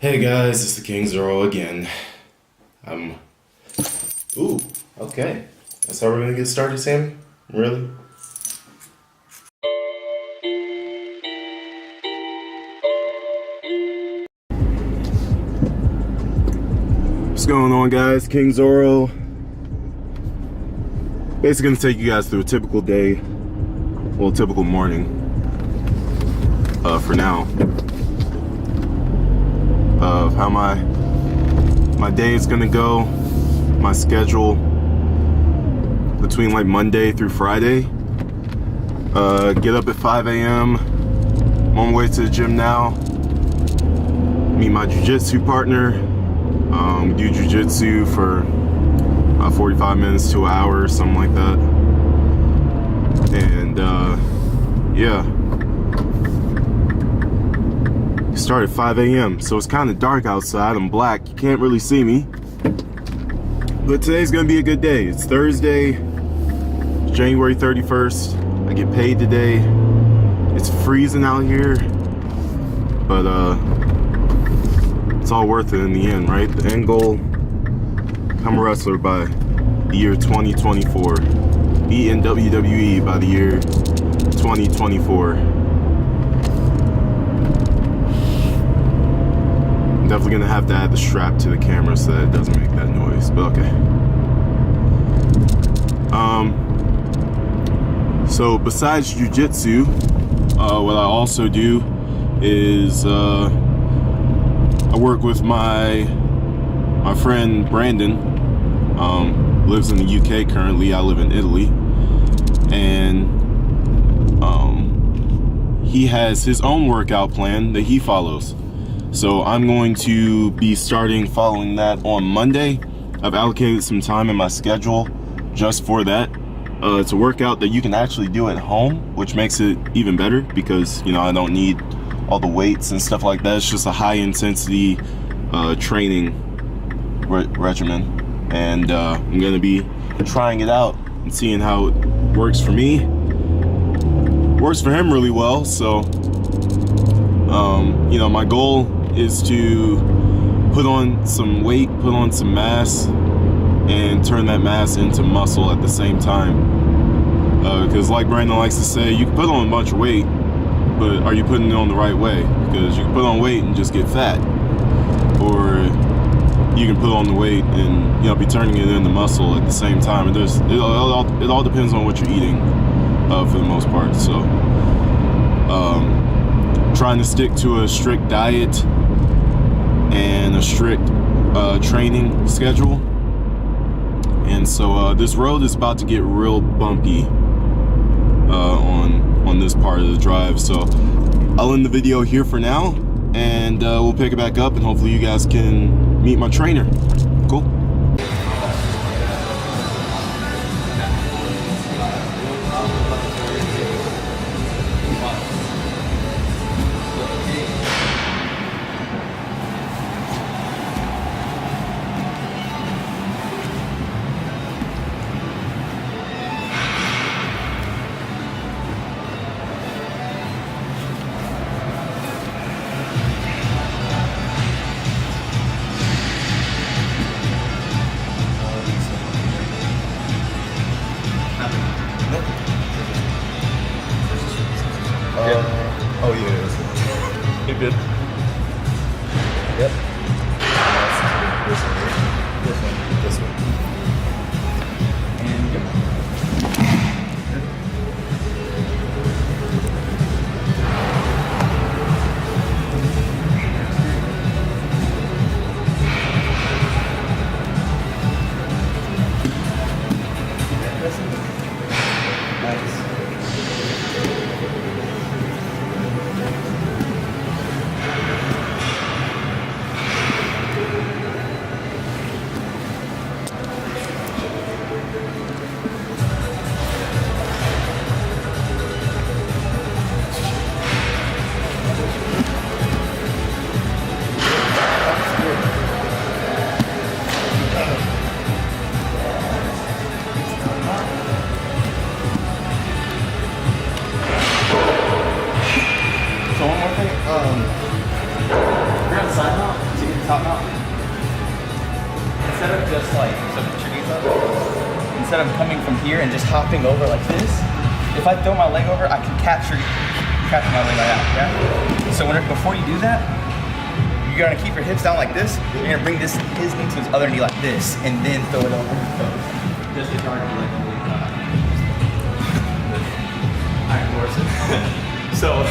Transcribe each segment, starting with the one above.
Hey guys, it's the King Zoro again. Ooh, okay. That's how we're gonna get started, Sam? Really? What's going on, guys? King Zoro. Basically gonna take you guys through a typical day, well, typical morning, for now. Of how my day is gonna go, my schedule between like Monday through Friday. Get up at 5 a.m. I'm on my way to the gym now. Meet my jiu-jitsu partner. We do jiu-jitsu for 45 minutes to an hour, something like that. And yeah. Start at 5 a.m. so it's kind of dark outside. I'm black, you can't really see me, but today's gonna be a good day. It's Thursday, it's January 31st. I get paid today. It's freezing out here, but it's all worth it in the end, right? The end goal: become a wrestler by the year 2024, be in WWE by the year 2024. Definitely gonna have to add the strap to the camera so that it doesn't make that noise, but okay. So besides jiu-jitsu, what I also do is I work with my friend Brandon. Lives in the UK currently. I live in Italy, and he has his own workout plan that he follows. So I'm going to be starting following that on Monday. I've allocated some time in my schedule just for that. It's a workout that you can actually do at home, which makes it even better because, you know, I don't need all the weights and stuff like that. It's just a high intensity training regimen. And I'm gonna be trying it out and seeing how it works for me. Works for him really well, so you know, my goal is to put on some weight, put on some mass, and turn that mass into muscle at the same time. Because like Brandon likes to say, you can put on a bunch of weight, but are you putting it on the right way? Because you can put on weight and just get fat, or you can put on the weight and, you know, be turning it into muscle at the same time. And it all depends on what you're eating, for the most part. So trying to stick to a strict diet and a strict training schedule. And so this road is about to get real bumpy on this part of the drive. So I'll end the video here for now, and we'll pick it back up, and hopefully you guys can meet my trainer. Cool. Oh yeah, you're good. Yep. This one. And go. Nice. You're on the side now? top mount. Instead of just like, so put your knees up. Instead of coming from here and just hopping over like this, if I throw my leg over, I can catch my leg like that, yeah? So before you do that, you're gonna keep your hips down like this. You're gonna bring his knee to his other knee like this, and then throw it over. Just as hard as like iron horses. So.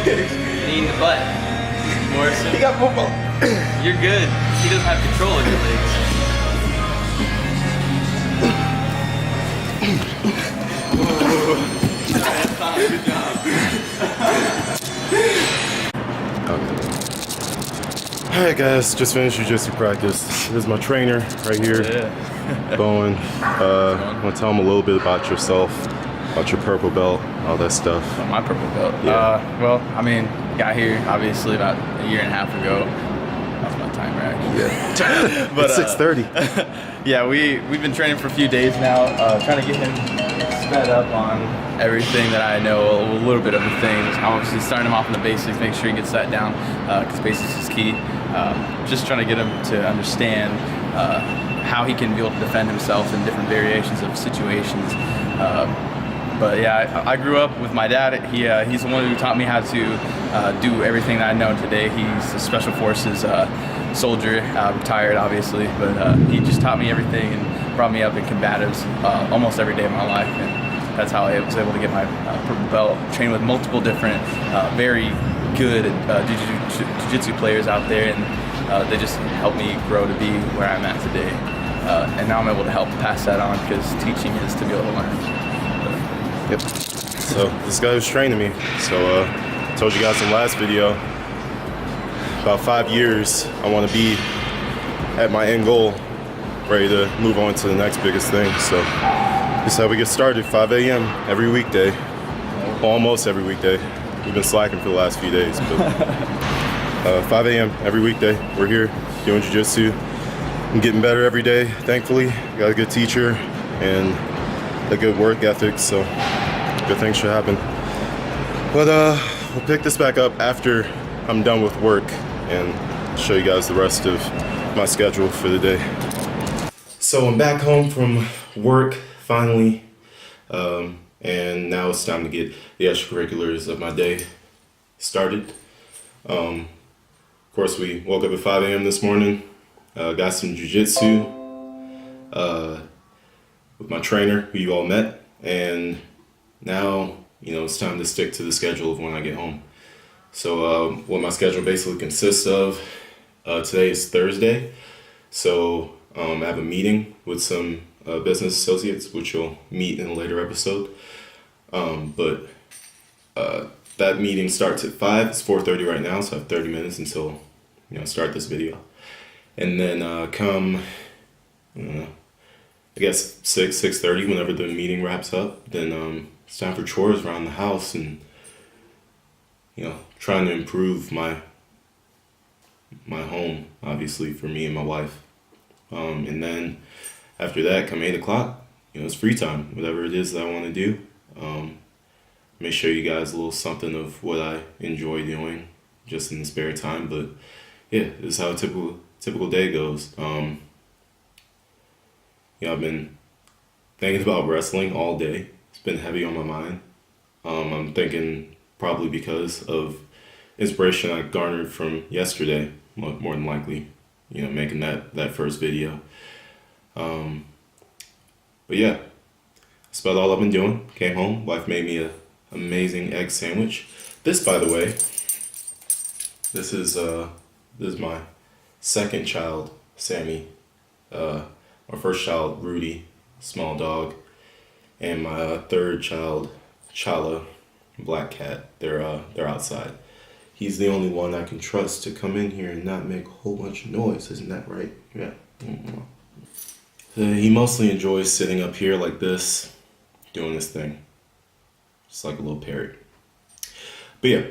Knee in the butt. Morrison. He got football. You're good. He doesn't have control of your legs. Good job. Alright guys, just finished jiu-jitsu practice. This is my trainer right here, Bowen. I want to tell him a little bit about yourself, about your purple belt, all that stuff. Oh, my purple belt? Yeah. Well, I mean, got here obviously about a year and a half ago. That was my timer actually. Yeah. But it's 6:30. Yeah, we've been training for a few days now, trying to get him sped up on everything that I know, a little bit of the things. Obviously starting him off in the basics, making sure he gets that down, because basics is key. Just trying to get him to understand how he can be able to defend himself in different variations of situations. But yeah, I grew up with my dad. He's the one who taught me how to do everything that I know today. He's a Special Forces soldier, retired obviously, but he just taught me everything and brought me up in combatives almost every day of my life. And that's how I was able to get my purple belt. Trained with multiple different very good jiu-jitsu players out there, and they just helped me grow to be where I'm at today. And now I'm able to help pass that on, because teaching is to be able to learn. Yep. So this guy was training me. So I told you guys in the last video, about 5 years, I want to be at my end goal, ready to move on to the next biggest thing. So this is how we get started, 5 a.m. every weekday, almost every weekday. We've been slacking for the last few days, but 5 a.m. every weekday, we're here doing jiu-jitsu. I'm getting better every day, thankfully. Got a good teacher and a good work ethic, so good things should happen. But we'll pick this back up after I'm done with work and show you guys the rest of my schedule for the day. So I'm back home from work finally, and now it's time to get the extracurriculars of my day started. Of course, we woke up at 5 a.m. this morning, got some jiu-jitsu with my trainer, who you all met, and now, you know, it's time to stick to the schedule of when I get home. So what my schedule basically consists of, today is Thursday, so I have a meeting with some business associates, which you'll meet in a later episode. But that meeting starts at 5. It's 4:30 right now, so I have 30 minutes until start this video. And then come, I guess 6:30, whenever the meeting wraps up, then it's time for chores around the house and trying to improve my home, obviously, for me and my wife. And then after that, come 8 o'clock, it's free time, whatever it is that I want to do. May show you guys a little something of what I enjoy doing just in the spare time. But yeah, this is how a typical day goes. I've been thinking about wrestling all day. It's been heavy on my mind. I'm thinking probably because of inspiration I garnered from yesterday, more than likely, making that first video. But yeah, that's about all I've been doing. Came home, wife made me a amazing egg sandwich. This, by the way, this is my second child, Sammy. My first child, Rudy, small dog, and my third child, Chala, black cat. They're outside. He's the only one I can trust to come in here and not make a whole bunch of noise. Isn't that right? Yeah. Mm-hmm. He mostly enjoys sitting up here like this, doing this thing. Just like a little parrot. But yeah,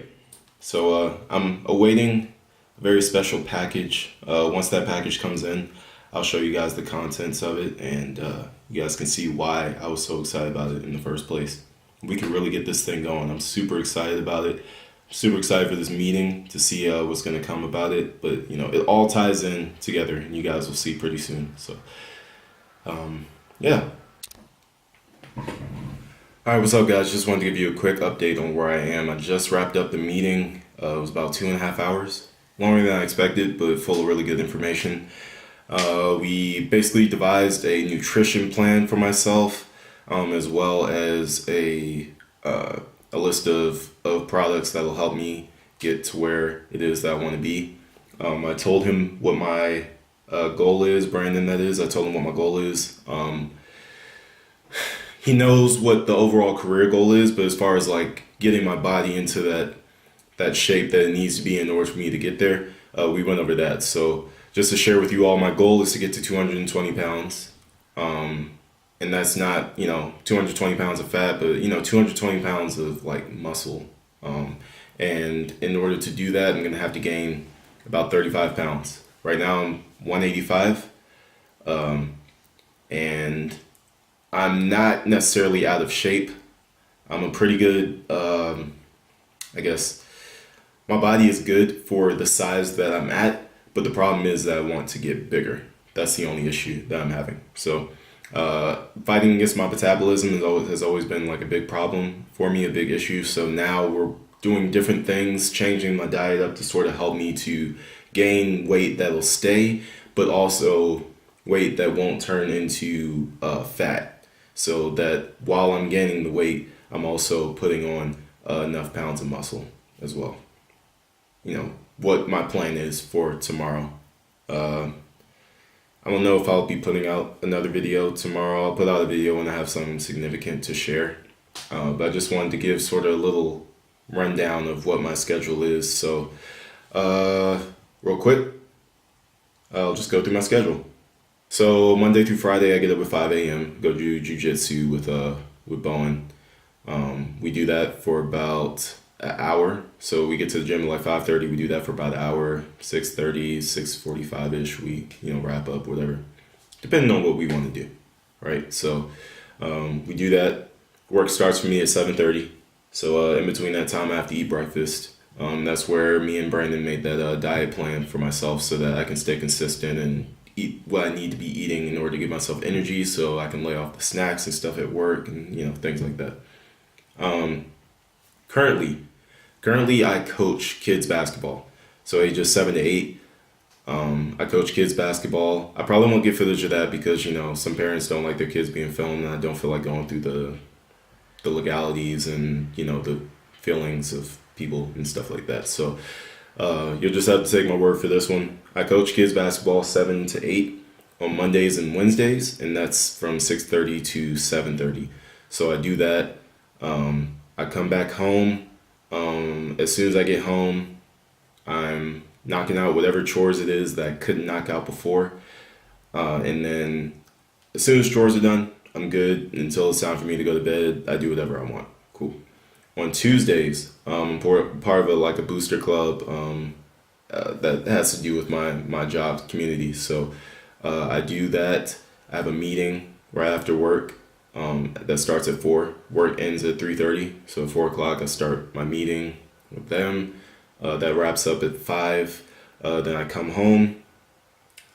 so I'm awaiting a very special package. Once that package comes in, I'll show you guys the contents of it, and you guys can see why I was so excited about it in the first place. We can really get this thing going. I'm super excited about it. I'm super excited for this meeting to see what's going to come about it. But, it all ties in together, and you guys will see pretty soon. So, yeah. Alright, what's up, guys? Just wanted to give you a quick update on where I am. I just wrapped up the meeting. It was about 2.5 hours. Longer than I expected, but full of really good information. We basically devised a nutrition plan for myself, as well as a list of products that will help me get to where it is that I want to be. I told him what my goal is, Brandon, that is. I told him what my goal is. He knows what the overall career goal is, but as far as like getting my body into that shape that it needs to be in order for me to get there, we went over that. So just to share with you all, my goal is to get to 220 pounds. And that's not, 220 pounds of fat, but, 220 pounds of like muscle. And in order to do that, I'm going to have to gain about 35 pounds. Right now I'm 185. And I'm not necessarily out of shape. I'm a pretty good, I guess, my body is good for the size that I'm at. But the problem is that I want to get bigger. That's the only issue that I'm having. So fighting against my metabolism has always been like a big problem for me, a big issue. So now we're doing different things, changing my diet up to sort of help me to gain weight that'll stay, but also weight that won't turn into fat. So that while I'm gaining the weight, I'm also putting on enough pounds of muscle as well. What my plan is for tomorrow. I don't know if I'll be putting out another video tomorrow. I'll put out a video when I have something significant to share. But I just wanted to give sort of a little rundown of what my schedule is. So, real quick, I'll just go through my schedule. So Monday through Friday, I get up at 5 a.m., go do jiu-jitsu with Bowen. We do that for about an hour. So we get to the gym at like 5:30. We do that for about an hour. 6:30, 6:45-ish. We wrap up, whatever, depending on what we want to do, right? So we do that. Work starts for me at 7:30. So in between that time, I have to eat breakfast. That's where me and Brandon made that diet plan for myself so that I can stay consistent and eat what I need to be eating in order to give myself energy, so I can lay off the snacks and stuff at work and things like that. Currently I coach kids basketball, so ages 7 to 8. I coach kids basketball. I probably won't get footage of that because some parents don't like their kids being filmed, and I don't feel like going through the legalities and the feelings of people and stuff like that. So you'll just have to take my word for this one. I coach kids basketball 7 to 8. on Mondays and Wednesdays, and that's from 6:30 to 7:30. So I do that. I come back home. As soon as I get home, I'm knocking out whatever chores it is that I couldn't knock out before. And then as soon as chores are done, I'm good until it's time for me to go to bed. I do whatever I want. Cool. On Tuesdays, I'm part of a booster club that has to do with my job community. So I do that. I have a meeting right after work that starts at 4. Work ends at 3:30. So at 4 o'clock, I start my meeting with them. That wraps up at 5. Then I come home.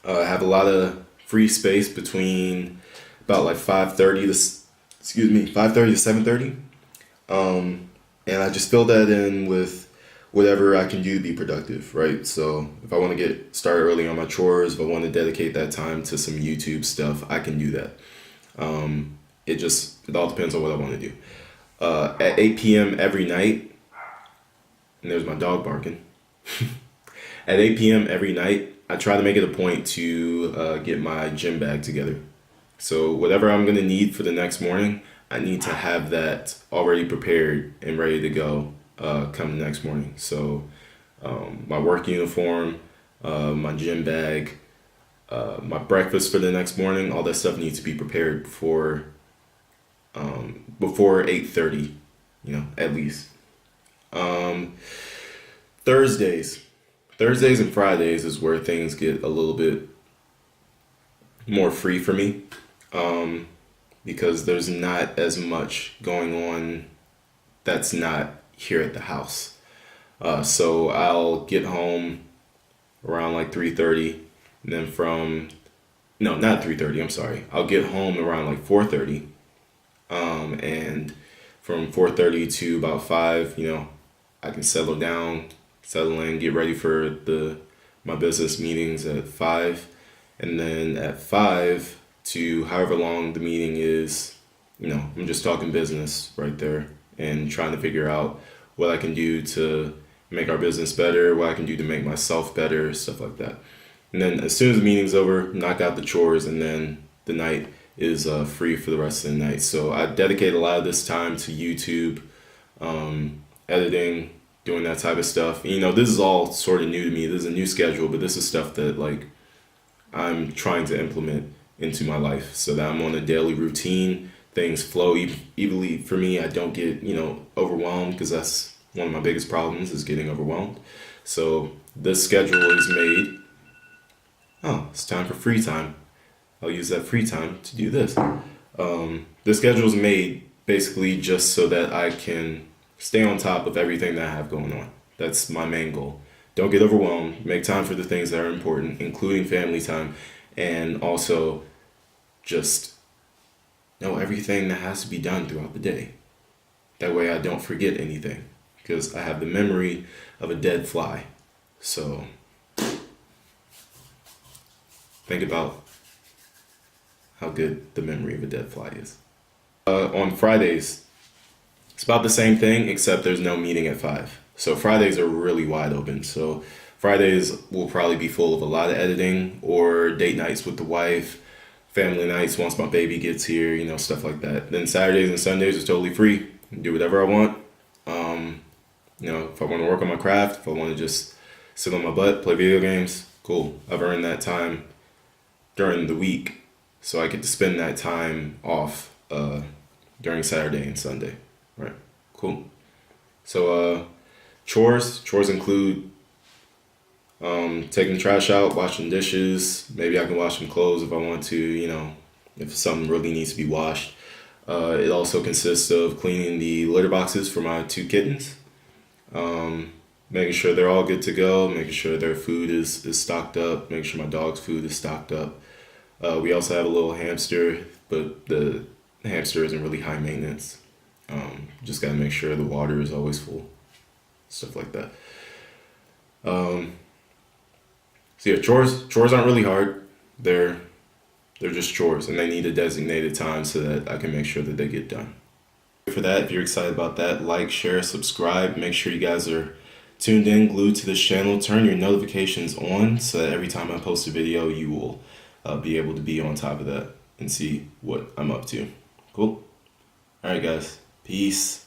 I have a lot of free space between about like 5:30 to 7:30. And I just fill that in with whatever I can do to be productive, right? So if I want to get started early on my chores, if I want to dedicate that time to some YouTube stuff, I can do that. It all depends on what I want to do. At 8 p.m. every night, and there's my dog barking. At 8 p.m. every night, I try to make it a point to get my gym bag together. So whatever I'm going to need for the next morning, I need to have that already prepared and ready to go come the next morning. So my work uniform, my gym bag, my breakfast for the next morning, all that stuff needs to be prepared before 8:30, at least. Thursdays and Fridays is where things get a little bit more free for me, because there's not as much going on that's not here at the house. So I'll get home around like 3:30, and then not 3:30, I'm sorry. I'll get home around like 4:30, and from 4:30 to about 5, I can settle in, get ready for my business meetings at 5, and then at 5 to however long the meeting is, I'm just talking business right there and trying to figure out what I can do to make our business better, what I can do to make myself better, stuff like that. And then as soon as the meeting's over, knock out the chores, and then the night is free for the rest of the night. So I dedicate a lot of this time to YouTube, editing, doing that type of stuff. This is all sort of new to me. This is a new schedule, but this is stuff that I'm trying to implement into my life so that I'm on a daily routine. Things flow evenly for me. I don't get, overwhelmed, because that's one of my biggest problems, is getting overwhelmed. So this schedule is made. Oh, it's time for free time. I'll use that free time to do this. The schedule is made basically just so that I can stay on top of everything that I have going on. That's my main goal. Don't get overwhelmed. Make time for the things that are important, including family time, and also just know everything that has to be done throughout the day. That way I don't forget anything, because I have the memory of a dead fly. So think about how good the memory of a dead fly is. On Fridays, it's about the same thing, except there's no meeting at 5. So Fridays are really wide open. So Fridays will probably be full of a lot of editing or date nights with the wife, family nights once my baby gets here, stuff like that. Then Saturdays and Sundays are totally free. I can do whatever I want. If I want to work on my craft, if I want to just sit on my butt, play video games, cool. I've earned that time during the week, so I get to spend that time off during Saturday and Sunday. Right, cool. So chores include taking the trash out, washing dishes. Maybe I can wash some clothes if I want to, if something really needs to be washed. It also consists of cleaning the litter boxes for my 2 kittens, making sure they're all good to go, making sure their food is stocked up, making sure my dog's food is stocked up. We also have a little hamster, but the hamster isn't really high maintenance. Just gotta make sure the water is always full, stuff like that. So yeah, chores aren't really hard. They're just chores, and they need a designated time so that I can make sure that they get done. For that, if you're excited about that, like, share, subscribe. Make sure you guys are tuned in, glued to this channel. Turn your notifications on so that every time I post a video, you will be able to be on top of that and see what I'm up to. Cool. All right, guys. Peace.